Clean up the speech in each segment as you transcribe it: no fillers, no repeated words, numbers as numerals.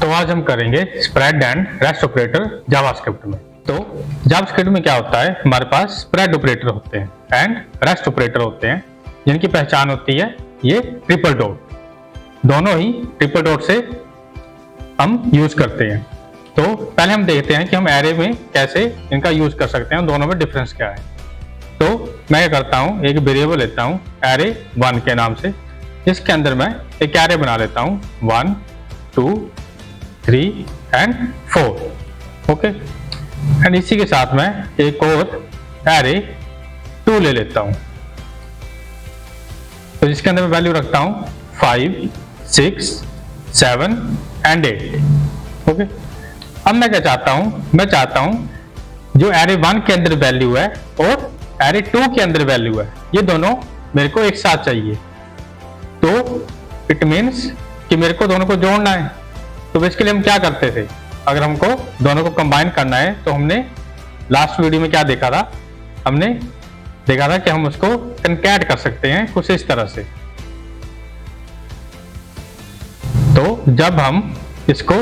तो आज हम करेंगे spread and rest operator JavaScript में। तो जावास्क्रिप्ट में क्या होता है, हमारे पास स्प्रेड ऑपरेटर होते हैं एंड रेस्ट ऑपरेटर होते हैं, जिनकी पहचान होती है ये ट्रिपल डॉट। दोनों ही ट्रिपल डॉट से हम यूज करते हैं। तो पहले हम देखते हैं कि हम एरे में कैसे इनका यूज कर सकते हैं, दोनों में डिफरेंस क्या है। तो मैं क्या करता हूँ, एक वेरिएबल लेता हूँ array1 के नाम से, इसके अंदर मैं एक एरे बना लेता हूँ 1 2 3 एंड 4। ओके, एंड इसी के साथ मैं एक और array2 ले लेता हूँ, तो जिसके अंदर मैं वैल्यू रखता हूँ 5 6 7 एंड 8। ओके, अब मैं क्या चाहता हूँ, मैं चाहता हूँ जो array1 के अंदर वैल्यू है और array2 के अंदर वैल्यू है, ये दोनों मेरे को एक साथ चाहिए। तो इट मीन्स कि मेरे को दोनों को जोड़ना है। तो बेसिकली हम क्या करते थे, अगर हमको दोनों को कंबाइन करना है तो हमने लास्ट वीडियो में क्या देखा था, हमने देखा था कि हम उसको कनकैट कर सकते हैं कुछ इस तरह से। तो जब हम इसको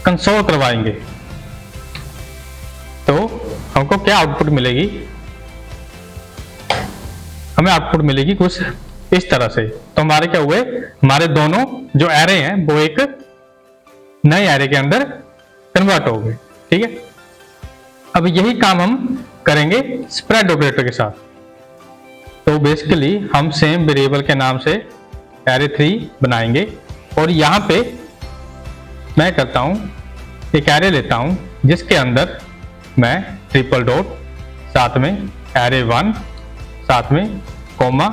कंसोल करवाएंगे तो हमको क्या आउटपुट मिलेगी, हमें आउटपुट मिलेगी कुछ इस तरह से। तो हमारे क्या हुए, हमारे दोनों जो एरे हैं वो एक नए एरे के अंदर कन्वर्ट हो गए। ठीक है, अब यही काम हम करेंगे स्प्रेड ऑपरेटर के साथ। तो बेसिकली हम सेम वेरिएबल के नाम से array3 बनाएंगे और यहां पे मैं करता हूं एक एरे लेता हूं जिसके अंदर मैं ट्रिपल डॉट, साथ में array1, साथ में कॉमा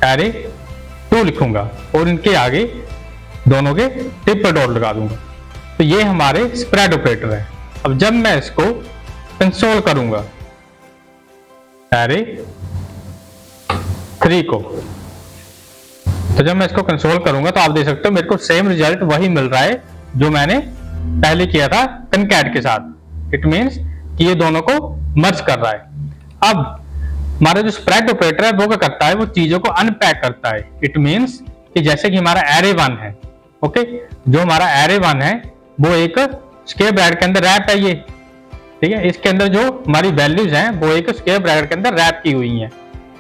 array2 लिखूंगा और इनके आगे दोनों के ट्रिपल डॉट लगा दूंगा। तो ये हमारे स्प्रेड ऑपरेटर है। अब जब मैं इसको कंसोल करूंगा array3 को, तो जब मैं इसको कंसोल करूंगा तो आप देख सकते हो मेरे को सेम रिजल्ट वही मिल रहा है जो मैंने पहले किया था कनकैट के साथ। इट मीन्स कि ये दोनों को मर्ज कर रहा है। अब हमारा जो स्प्रेड ऑपरेटर है वो क्या करता है, वो चीजों को अनपैक करता है। इट मीन्स कि जैसे कि हमारा array1 है, ओके, जो हमारा array1 है वो एक स्क्वायर ब्रैकेट के अंदर रैप है ये। ठीक है, इसके अंदर जो हमारी वैल्यूज हैं वो एक स्क्वायर ब्रैकेट के अंदर रैप की हुई हैं।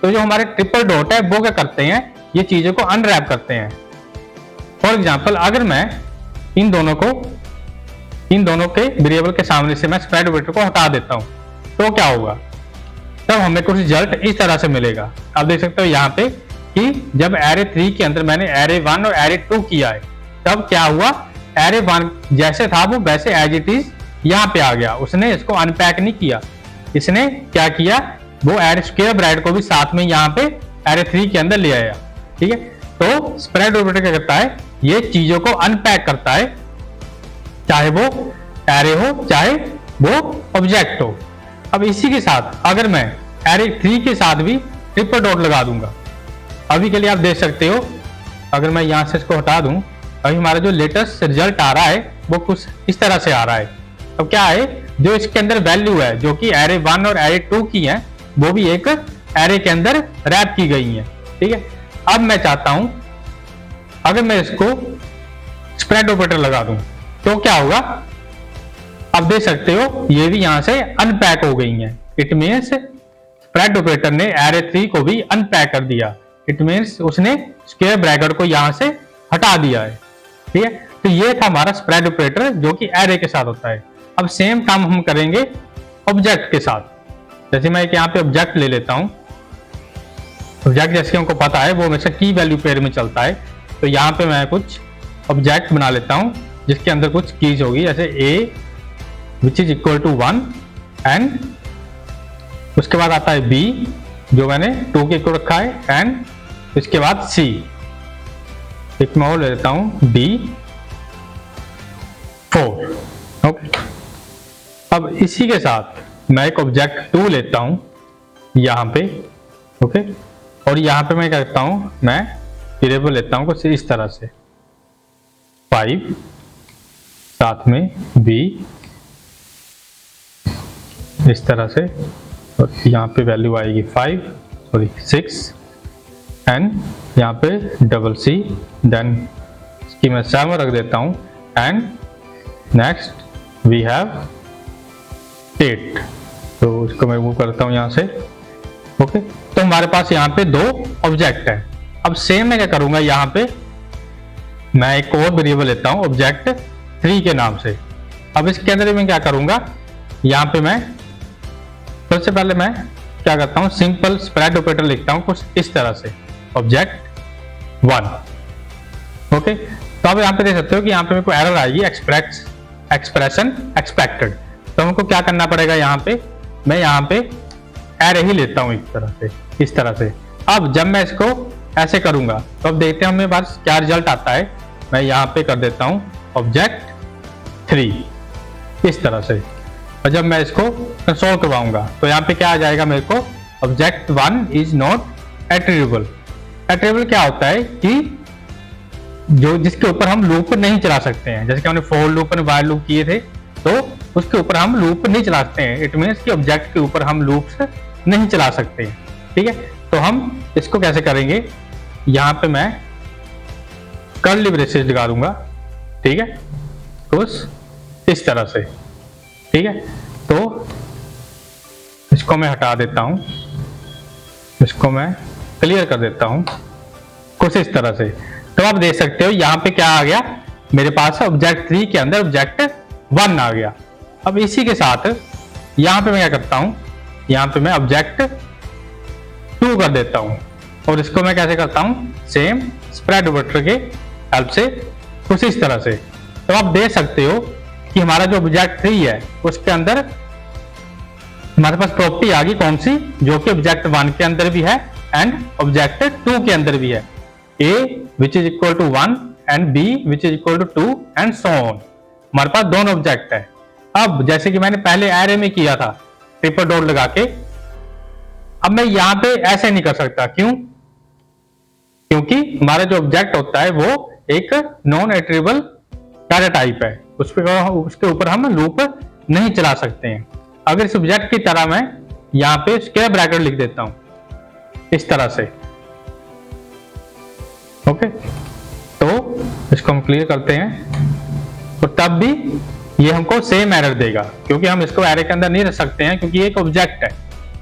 तो जो हमारे ट्रिपल डॉट है वो क्या करते हैं, ये चीजों को अनरैप करते हैं। फॉर एग्जाम्पल, अगर मैं इन दोनों के वेरिएबल के सामने से मैं स्प्रेड ऑपरेटर को हटा देता हूं तो क्या होगा, तब हमें कुछ रिजल्ट इस तरह से मिलेगा। आप देख सकते हो यहाँ पे कि जब array3 के अंदर मैंने array1 और array2 किया है, तब क्या हुआ, array1 जैसे था वो वैसे एज इट इज यहाँ पे आ गया। उसने इसको अनपैक नहीं किया, इसने क्या किया, वो स्क्वायर ब्रैकेट को भी साथ में यहाँ पे array3 के अंदर ले आया। ठीक है, तो स्प्रेड ऑपरेटर क्या करता है, ये चीजों को अनपैक करता है, चाहे वो एरे हो चाहे वो ऑब्जेक्ट हो। अब इसी के साथ अगर मैं array3 के साथ भी ट्रिपल डॉट लगा दूंगा, अभी के लिए आप देख सकते हो, अगर मैं यहां से इसको हटा दूं, अभी हमारा जो लेटेस्ट रिजल्ट आ रहा है वो कुछ इस तरह से आ रहा है। अब क्या है, जो इसके अंदर वैल्यू है जो कि array1 और array2 की है, वो भी एक एरे के अंदर रैप की गई है। ठीक है, अब मैं चाहता हूं अगर मैं इसको स्प्रेड ऑपरेटर लगा दूं तो क्या होगा, अब देख सकते हो ये भी यहां से अनपैक हो गई हैं। इट मीन्स स्प्रेड ऑपरेटर ने array3 को भी अनपैक कर दिया। इट मीन्स उसने स्क्वायर ब्रैकेट को यहां से हटा दिया है। ठीक है, तो ये था हमारा स्प्रेड ऑपरेटर जो कि एरे के साथ होता है। अब सेम काम हम करेंगे ऑब्जेक्ट के साथ। जैसे मैं एक यहाँ पे ऑब्जेक्ट ले लेता हूं, ऑब्जेक्ट जैसे हमको पता है वो हमेशा की वैल्यू पेयर में चलता है। तो यहाँ पे मैं कुछ ऑब्जेक्ट बना लेता हूं जिसके अंदर कुछ कीज होगी, जैसे a which is equal to 1 and उसके बाद आता है b जो मैंने 2 के इक्वल रखा है, एंड इसके बाद c, एक मैं और ले लेता हूं d 4। ओके, अब इसी के साथ मैं एक ऑब्जेक्ट 2 लेता हूं यहाँ पे। ओके, और यहाँ पे मैं क्या करता हूं, मैं वेरिएबल लेता हूं कुछ इस तरह से 5, साथ में b इस तरह से, और यहाँ पे वैल्यू आएगी 6 एंड यहाँ पे डबल सी, देन इसकी मैं 7 रख देता हूं एंड नेक्स्ट वी हैव 8। तो इसको मैं मूव करता हूं यहां से। ओके, तो हमारे पास यहाँ पे 2 ऑब्जेक्ट है। अब सेम मैं क्या करूंगा, यहाँ पे मैं एक और वेरिएबल लेता हूं ऑब्जेक्ट 3 के नाम से। अब इसके अंदर मैं क्या करूंगा, यहाँ पे मैं सबसे पहले मैं क्या करता हूं, सिंपल स्प्रेड ऑपरेटर लिखता हूं कुछ इस तरह से, ऑब्जेक्ट 1। ओके, तो अब यहाँ पे देख सकते हो कि यहाँ पे मेरे को एरर आएगी, एक्सप्रेशन एक्सपेक्टेड। तो हमको क्या करना पड़ेगा, यहाँ पे मैं यहाँ पे एरे ही लेता हूं एक तरह से, इस तरह से। अब जब मैं इसको ऐसे करूंगा तो अब देखते हैं हमें पास क्या रिजल्ट आता है। मैं यहाँ पे कर देता हूं ऑब्जेक्ट 3 इस तरह से, और जब मैं इसको कंसोल करवाऊंगा तो यहाँ पे क्या आ जाएगा मेरे को, ऑब्जेक्ट 1 इज नॉट एट्रीब्यूएबल। एट्रीब्यूएबल क्या होता है कि जो जिसके ऊपर हम लूप नहीं चला सकते हैं, जैसे कि हमने फॉर लूप और व्हाइल लूप किए थे, तो उसके ऊपर हम लूप नहीं चला सकते हैं। इट मीन्स कि ऑब्जेक्ट के ऊपर हम लूप्स नहीं चला सकते हैं। ठीक है, तो हम इसको कैसे करेंगे, यहाँ पे मैं कर्ली ब्रेसेस लगा दूंगा। ठीक है, कुछ इस तरह से। ठीक है, तो इसको मैं हटा देता हूं, इसको मैं क्लियर कर देता हूं कुछ इस तरह से। तो आप देख सकते हो यहाँ पे क्या आ गया, मेरे पास ऑब्जेक्ट 3 के अंदर ऑब्जेक्ट 1 आ गया। अब इसी के साथ यहाँ पे मैं क्या करता हूं, यहाँ पे मैं ऑब्जेक्ट 2 कर देता हूं, और इसको मैं कैसे करता हूं, सेम स्प्रेड ऑपरेटर के हेल्प से कुछ इस तरह से। तो आप देख सकते हो कि हमारा जो ऑब्जेक्ट 3 है उसके अंदर हमारे पास प्रॉपर्टी आ गई कौन सी, जो कि ऑब्जेक्ट 1 के अंदर भी है एंड ऑब्जेक्ट 2 के अंदर भी है। A which is equal to 1 and B which is equal to 2 and so on. हमारे पास दोनों ऑब्जेक्ट है। अब जैसे कि मैंने पहले एरे में किया था ट्रिपल डॉट लगा के, अब मैं यहाँ पे ऐसे नहीं कर सकता। क्यों? क्योंकि हमारा जो ऑब्जेक्ट होता है वो एक नॉन एट्रीब्यूएबल डाटा टाइप है, उसके ऊपर हम लूप नहीं चला सकते हैं। अगर इस ऑब्जेक्ट की तरह मैं यहाँ पे स्क्वायर ब्रैकेट लिख देता हूं इस तरह से। ओके, तो इसको हम क्लियर करते हैं, तो तब भी ये हमको सेम एरर देगा, क्योंकि हम इसको एरे के अंदर नहीं रख सकते हैं, क्योंकि ये एक ऑब्जेक्ट है।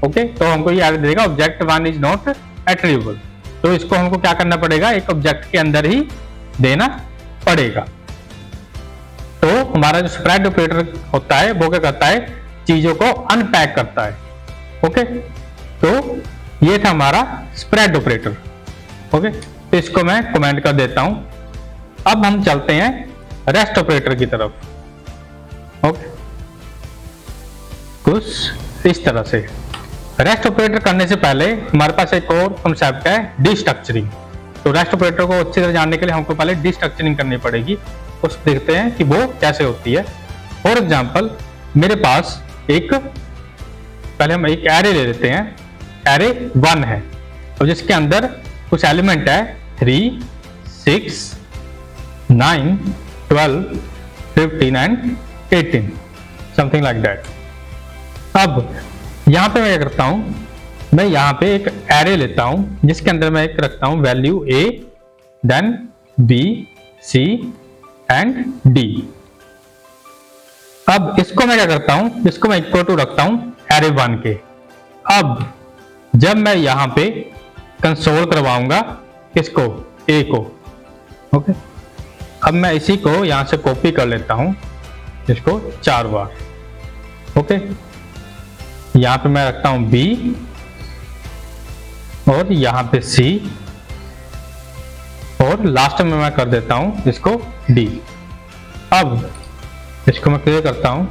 ओके, तो हमको ये एरर देगा ऑब्जेक्ट 1 इज नॉट एट्रीब्यूएबल। तो इसको हमको क्या करना पड़ेगा, एक ऑब्जेक्ट के अंदर ही देना पड़ेगा। तो हमारा जो स्प्रेड ऑपरेटर होता है वो क्या करता है, चीजों को अनपैक करता है। ओके, तो ये था हमारा स्प्रेड ऑपरेटर। ओके, तो इसको मैं कमेंट कर देता हूं। अब हम चलते हैं रेस्ट ऑपरेटर की तरफ। ओके, कुछ इस तरह से। रेस्ट ऑपरेटर करने से पहले हमारे पास एक और कॉन्सेप्ट है, डिस्ट्रक्चरिंग। तो रेस्ट ऑपरेटर को अच्छी तरह जानने के लिए हमको पहले डिस्ट्रक्चरिंग करनी पड़ेगी। उस देखते हैं कि वो कैसे होती है। फॉर एग्जांपल, मेरे पास पहले हम एक एरे ले लेते हैं, एरे 1 है, और जिसके अंदर कुछ एलिमेंट है 3, 6, 9, 12, 15 एंड 18, समथिंग लाइक दैट। अब यहाँ पे मैं क्या करता हूं, मैं यहाँ पे एक एरे लेता हूं जिसके अंदर मैं एक रखता हूं value A, then B, C and D। अब इसको मैं क्या करता हूं, इसको मैं इक्वल टू रखता हूं एरे 1 के। अब जब मैं यहाँ पे कंसोल करवाऊंगा किसको, A को। ओके, अब मैं इसी को यहां से कॉपी कर लेता हूं, इसको 4 बार। ओके, यहां पे मैं रखता हूं B, और यहां पे C, और लास्ट में मैं कर देता हूं इसको D। अब इसको मैं क्लियर करता हूं।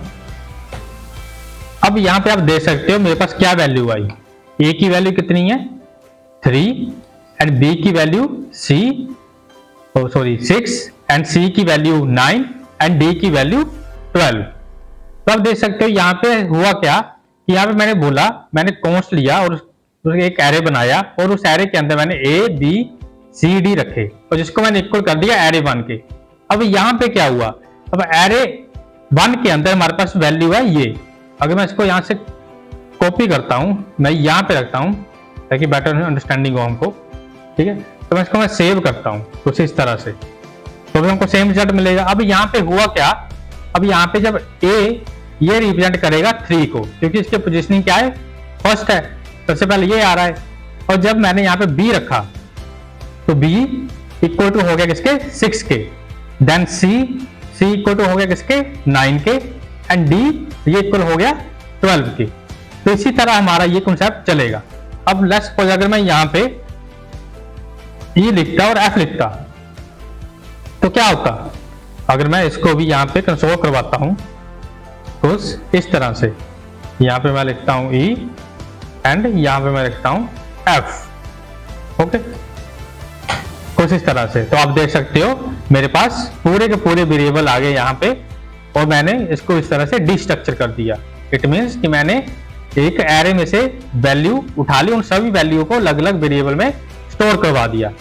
अब यहां पे आप देख सकते हो मेरे पास क्या वैल्यू आई। A की वैल्यू कितनी है 3, एंड B की वैल्यू 6 एंड C की वैल्यू 9 एंड D की वैल्यू 12। तो आप देख सकते हो यहाँ पे हुआ क्या कि यहाँ पे मैंने बोला, मैंने कॉन्स्ट लिया और एक एरे बनाया, और उस एरे के अंदर मैंने A, B, C, D रखे, और जिसको मैंने इक्वल कर दिया एरे 1 के। अब यहाँ पे क्या हुआ, अब एरे 1 के अंदर हमारे पास वैल्यू है ये। अगर मैं इसको यहाँ से कॉपी करता हूं, मैं यहाँ पे रखता हूं ताकि बेटर अंडरस्टैंडिंग हो हमको। ठीक है, तो मैं इसको सेव करता हूं कुछ इस तरह से। तो भी हमको सेम रिजल्ट मिलेगा। अब यहाँ पे हुआ क्या, अब यहाँ पे जब A ये रिप्रेजेंट करेगा 3 को, क्योंकि इसके पोजीशनिंग क्या है, फर्स्ट है, सबसे पहले ये आ रहा है। और जब मैंने यहाँ पे B रखा तो B इक्वल टू हो गया किसके, 6 के। देन C इक्वल टू हो गया किसके, 9 के। एंड D ये इक्वल हो गया 12 के। तो इसी तरह हमारा ये कॉन्सेप्ट चलेगा। अब लेट्स सपोज अगर मैं यहाँ पे E लिखता और F लिखता तो क्या होता, अगर मैं इसको भी यहाँ पे कंसोल करवाता हूं कुछ इस तरह से, यहाँ पे मैं लिखता हूं E एंड यहाँ पे मैं लिखता हूं F। ओके, कुछ इस तरह से। तो आप देख सकते हो मेरे पास पूरे के पूरे वेरिएबल आ गए यहाँ पे, और मैंने इसको इस तरह से डिस्ट्रक्चर कर दिया। इट मीन्स कि मैंने एक एरे में से वैल्यू उठा ली, उन सभी वैल्यू को अलग अलग वेरिएबल में स्टोर करवा दिया।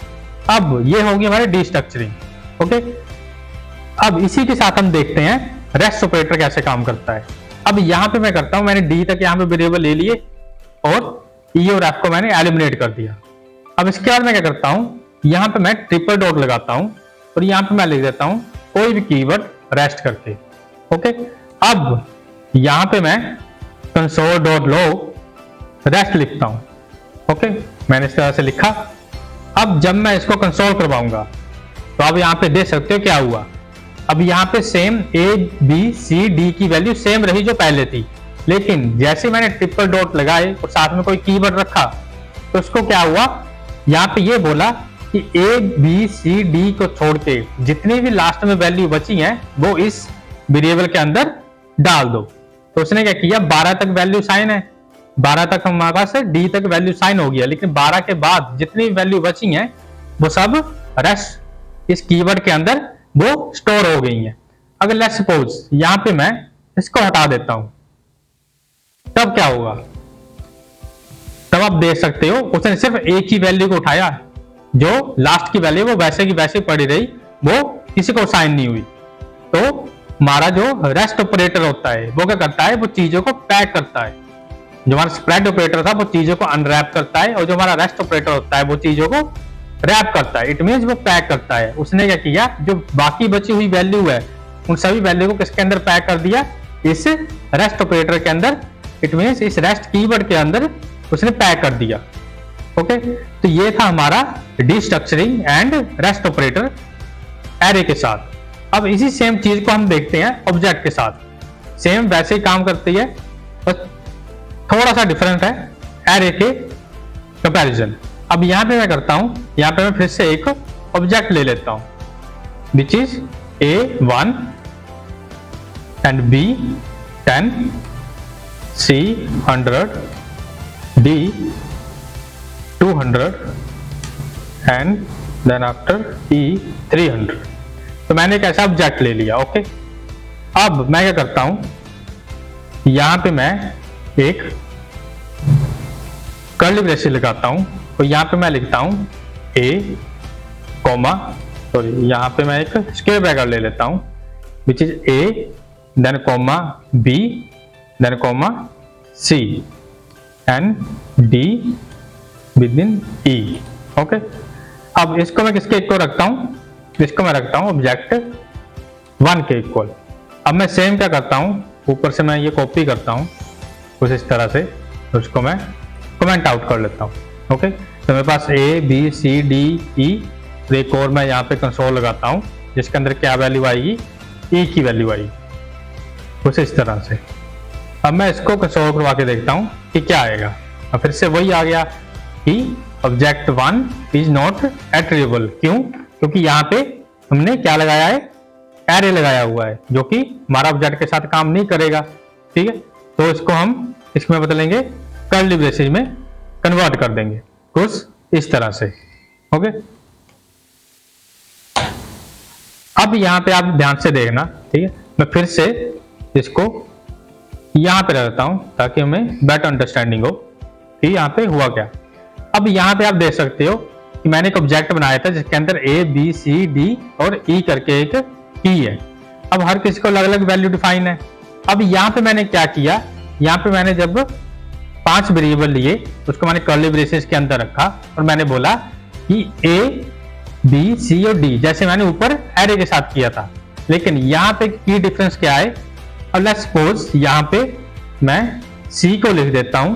अब ये होगी हमारी डिस्ट्रक्चरिंग। ओके, अब इसी के साथ हम देखते हैं रेस्ट ऑपरेटर कैसे काम करता है। अब यहाँ पे मैं करता हूं, मैंने डी तक यहाँ पे वेरिएबल ले लिए और ई और एफ को मैंने एलिमिनेट कर दिया। अब इसके बाद मैं क्या करता हूं, यहाँ पे मैं ट्रिपल डॉट लगाता हूं और यहाँ पे मैं लिख देता हूं कोई भी कीवर्ड रेस्ट करके। ओके, अब यहाँ पे मैं कंसोल डॉट लॉग रेस्ट लिखता हूं। ओके, मैंने इस तरह से लिखा। अब जब मैं इसको कंसोल करवाऊंगा तो अब यहाँ पे देख सकते हो क्या हुआ। अब यहाँ पे same A B C D की वैल्यू सेम रही जो पहले थी, लेकिन जैसे मैंने ट्रिपल डॉट लगाए और साथ में कोई कीवर्ड रखा तो उसको क्या हुआ, यहाँ पे ये बोला कि A B C D को छोड़ के जितनी भी लास्ट में वैल्यू बची हैं वो इस वेरिएबल के अंदर डाल दो। तो उसने क्या किया, 12 तक वैल्यू साइन है, 12 तक हमारे पास D तक वैल्यू साइन हो गया, लेकिन 12 के बाद जितनी वैल्यू बची हैं वो सब रेस्ट इस कीवर्ड के अंदर वो स्टोर हो गई हैं। अगर लेट्स सपोज यहां पे मैं इसको हटा देता हूं तब क्या होगा, तब आप देख सकते हो उसने सिर्फ एक ही वैल्यू को उठाया, जो लास्ट की वैल्यू वो वैसे की वैसे पड़ी रही, वो किसी को साइन नहीं हुई। तो हमारा जो रेस्ट ऑपरेटर होता है वो क्या करता है, वो चीजों को पैक करता है। जो हमारा स्प्रेड ऑपरेटर था वो चीजों को अनरैप करता है, और जो हमारा रेस्ट ऑपरेटर होता है वो चीजों को रैप करता है। इट मींस वो पैक करता है। उसने क्या किया, जो बाकी बची हुई वैल्यू है उन सभी वैल्यू को किसके अंदर पैक कर दिया, इस रेस्ट ऑपरेटर के अंदर। इट मींस इस रेस्ट कीवर्ड के अंदर उसने पैक कर दिया। ओके, तो ये था हमारा डिस्ट्रक्चरिंग एंड रेस्ट ऑपरेटर एरे के साथ। अब इसी सेम चीज को हम देखते हैं ऑब्जेक्ट के साथ। सेम वैसे ही काम करती है, बस थोड़ा सा डिफरेंट है एरे के कंपैरिजन। अब यहां पे मैं करता हूं, यहां पे मैं फिर से एक ऑब्जेक्ट ले लेता हूं which is A1 and B 10 C 100 D 200 and then after E 300। तो मैंने एक ऐसा ऑब्जेक्ट ले लिया। ओके, अब मैं क्या करता हूं, यहां पे मैं एक कर्ली ब्रेसेस लगाता हूं और यहां पे मैं लिखता हूं A कॉमा, सॉरी यहां पे मैं एक स्क्वायर ब्रैकेट ले लेता हूं which is A then comma B then comma C and D within E। Okay, अब इसको मैं किसके इक्वल रखता हूं, इसको मैं रखता हूं ऑब्जेक्ट 1 के इक्वल। अब मैं सेम क्या करता हूं, ऊपर से मैं ये कॉपी करता हूं कुछ इस तरह से, उसको मैं कमेंट आउट कर लेता हूं। ओके, तो मेरे पास A B C D E, एक और मैं यहाँ पे कंसोल लगाता हूँ जिसके अंदर क्या वैल्यू आएगी, E की वैल्यू आएगी कुछ इस तरह से। अब मैं इसको कंसोल करवा के देखता हूँ कि क्या आएगा। अब फिर से वही आ गया कि ऑब्जेक्ट 1 इज नॉट एट्रीब्यूएबल। क्यों, क्योंकि यहाँ पे हमने क्या लगाया है, एरे लगाया हुआ है, जो कि हमारा ऑब्जेक्ट के साथ काम नहीं करेगा। ठीक है, तो इसको हम इसमें बदलेंगे, कर्ली ब्रेसेस में कन्वर्ट कर देंगे कुछ इस तरह से। ओके, अब यहां पे आप ध्यान से देखना। ठीक है, मैं फिर से इसको यहां पे रखता हूं ताकि हमें बेटर अंडरस्टैंडिंग हो कि यहां पे हुआ क्या। अब यहां पे आप देख सकते हो कि मैंने एक ऑब्जेक्ट बनाया था जिसके अंदर A B C D और E करके एक की है। अब हर किसी को अलग अलग वैल्यू डिफाइन है। अब यहां पे मैंने क्या किया, यहां पे मैंने जब 5 वेरिएबल लिए उसको मैंने कर्ली ब्रेसेस के अंदर रखा और मैंने बोला कि A बी, सी और डी, जैसे मैंने ऊपर एरे के साथ किया था। लेकिन यहाँ पे की डिफरेंस क्या है, अब लेट्स सपोज यहाँ पे मैं सी को लिख देता हूं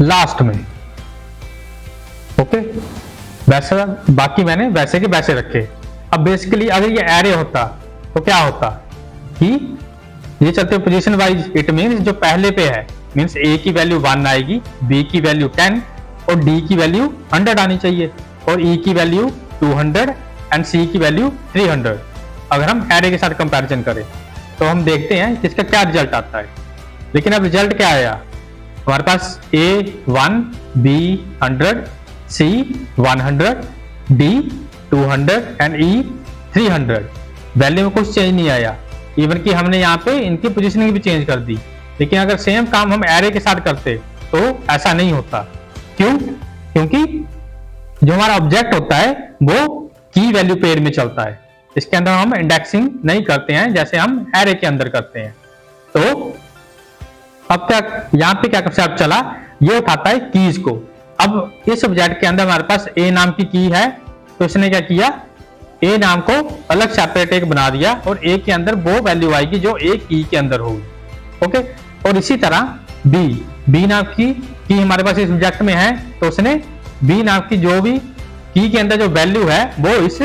लास्ट में, ओके। वैसे बाकी मैंने वैसे के वैसे रखे। अब बेसिकली अगर ये एरे होता तो क्या होता कि ये चलते पोजीशन वाइज, इट मींस जो पहले पे है मींस ए की वैल्यू 1 आएगी, बी की वैल्यू 10 और डी की वैल्यू 100 आनी चाहिए, और ई की वैल्यू 200 एंड सी की वैल्यू 300। अगर हम एरे के साथ कंपैरिजन करें तो हम देखते हैं कि इसका क्या रिजल्ट आता है। लेकिन अब रिजल्ट क्या आया, हमारे पास A 1, B 100, C 100, D 200 and E 300। Value में कुछ चेंज नहीं आया, इवन कि हमने यहाँ पे इनकी पोजीशनिंग भी चेंज कर दी। लेकिन अगर सेम काम हम एरे के साथ करते तो ऐसा नहीं होता। क्यों? क्योंकि जो हमारा ऑब्जेक्ट होता है वो की वैल्यू पेयर में चलता है, इसके अंदर हम इंडेक्सिंग नहीं करते हैं जैसे हम एरे के अंदर करते हैं। तो अब तक यहाँ पे क्या कंसेप्ट चला, ये उठाता है कीज को। अब इस ऑब्जेक्ट के अंदर हमारे पास ए नाम की की है, तो इसने क्या किया, ए नाम को अलग सेपरेट एक बना दिया और ए के अंदर वो वैल्यू आएगी जो ए की के अंदर होगी, ओके। और इसी तरह बी नाम की हमारे पास इस ऑब्जेक्ट में है, तो उसने बी नाम की जो भी की के अंदर जो वैल्यू है वो इस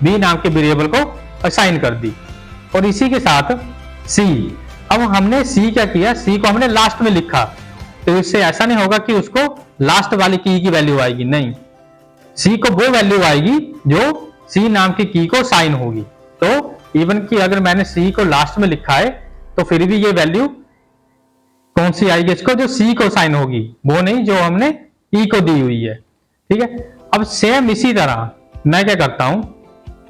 बी नाम के वेरिएबल को असाइन कर दी। और इसी के साथ सी, अब हमने सी क्या किया, सी को हमने लास्ट में लिखा, तो इससे ऐसा नहीं होगा कि उसको लास्ट वाली की वैल्यू आएगी, नहीं, सी को वो वैल्यू आएगी जो सी नाम की को साइन होगी। तो इवन कि अगर मैंने सी को लास्ट में लिखा है तो फिर भी ये वैल्यू कौन सी आएगी इसको, जो सी को साइन होगी, वो नहीं जो हमने ई को दी हुई है, ठीक है। अब सेम इसी तरह मैं क्या करता हूं,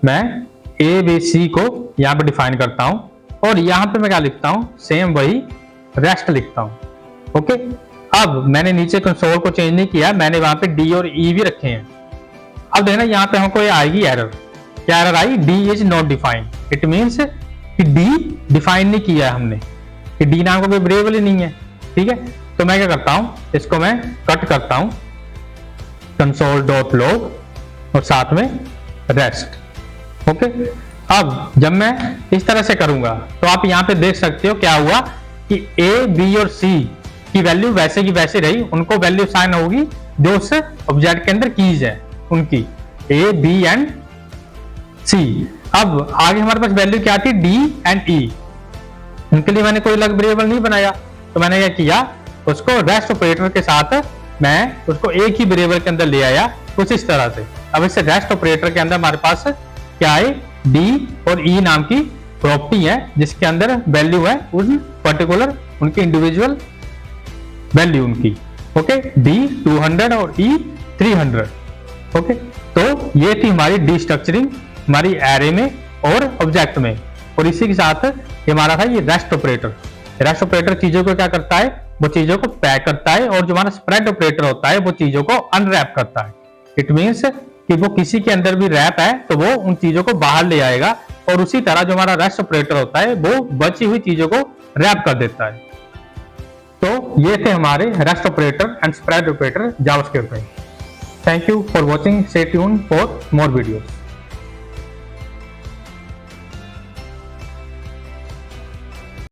मैं ए बी सी को यहां पे डिफाइन करता हूं और यहां पे मैं क्या लिखता हूं, सेम वही रेस्ट लिखता हूं, ओके। अब मैंने नीचे कंसोल को चेंज नहीं किया, मैंने वहां पे डी और ई भी रखे हैं। अब देखना यहाँ पे हमको ये आएगी एरर, क्या error I, D is not defined. It means कि डी डिफाइन नहीं किया है हमने, कि डी नाम का कोई वेरिएबल ही नहीं है, ठीक है। तो मैं क्या करता हूं, इसको मैं कट करता हूं console.log और साथ में रेस्ट, ओके। अब जब मैं इस तरह से करूंगा तो आप यहां पे देख सकते हो क्या हुआ कि ए बी और सी की वैल्यू वैसे की वैसे रही, उनको वैल्यू साइन होगी जो उस ऑब्जेक्ट के अंदर कीज है उनकी, ए बी एंड सी। अब आगे हमारे पास वैल्यू क्या थी, डी एंड ई, उनके लिए मैंने कोई अलग वेरिएबल नहीं बनाया, तो मैंने क्या किया, उसको रेस्ट ऑपरेटर के साथ मैं उसको एक ही वेरिएबल के अंदर ले आया कुछ इस तरह से। अब इस रेस्ट ऑपरेटर के अंदर हमारे पास क्या है, डी और ई नाम की प्रॉपर्टी है जिसके अंदर वैल्यू है उन पर्टिकुलर उनकी इंडिविजुअल वैल्यू उनकी, ओके। डी 200 और ई 300, ओके। तो ये थी हमारी डी स्ट्रक्चरिंग हमारी एरे में और ऑब्जेक्ट में। और इसी के साथ हमारा था ये रेस्ट ऑपरेटर। रेस्ट ऑपरेटर चीजों को क्या करता है, वो चीजों को पैक करता है, और जो हमारा स्प्रेड ऑपरेटर होता है वो चीजों को अनरैप करता है। इट मींस कि वो किसी के अंदर भी रैप है तो वो उन चीजों को बाहर ले आएगा, और उसी तरह जो हमारा रेस्ट ऑपरेटर होता है वो बची हुई चीजों को रैप कर देता है। तो ये थे हमारे rest operator and spread operator JavaScript में। Thank you for watching, stay tuned for more videos.